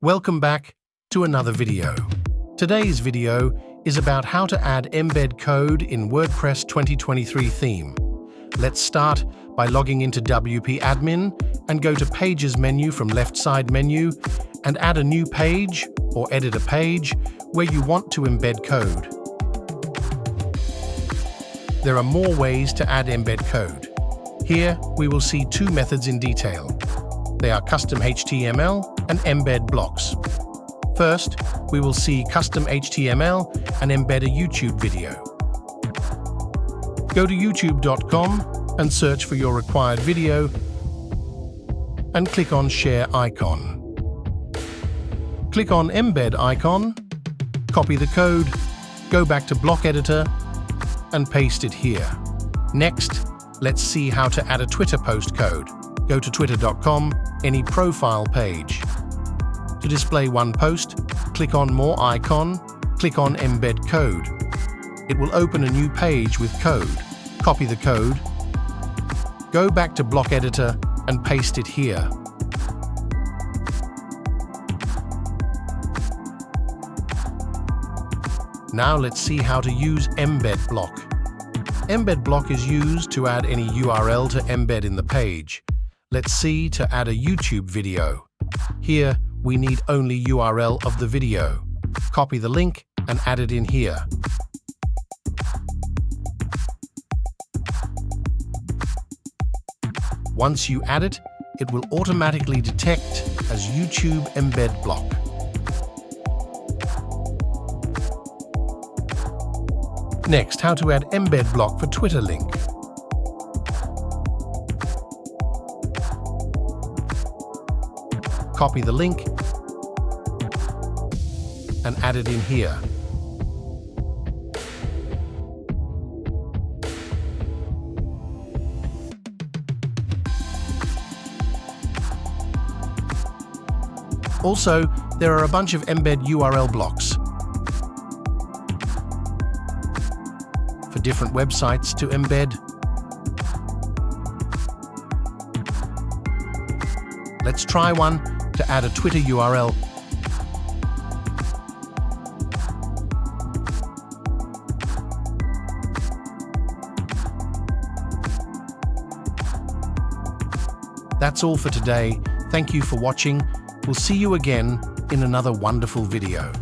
Welcome back to another video. Today's video is about how to add embed code in WordPress 2023 theme. Let's start by logging into WP Admin and go to Pages menu from left side menu and add a new page or edit a page where you want to embed code. There are more ways to add embed code. Here we will see two methods in detail. They are custom HTML and embed blocks. First, we will see custom HTML and embed a YouTube video. Go to youtube.com and search for your required video and click on Share icon. Click on Embed icon, copy the code, go back to Block Editor and paste it here. Next, let's see how to add a Twitter post code. Go to twitter.com, any profile page. To display one post, click on More icon, click on Embed code. It will open a new page with code. Copy the code, go back to Block Editor and paste it here. Now let's see how to use Embed block. Embed block is used to add any URL to embed in the page. Let's see to add a YouTube video. Here, we need only URL of the video. Copy the link and add it in here. Once you add it, it will automatically detect as YouTube embed block. Next, how to add embed block for Twitter link. Copy the link and add it in here. Also, there are a bunch of embed URL blocks for different websites to embed. Let's try one to add a Twitter URL. That's all for today. Thank you for watching. We'll see you again in another wonderful video.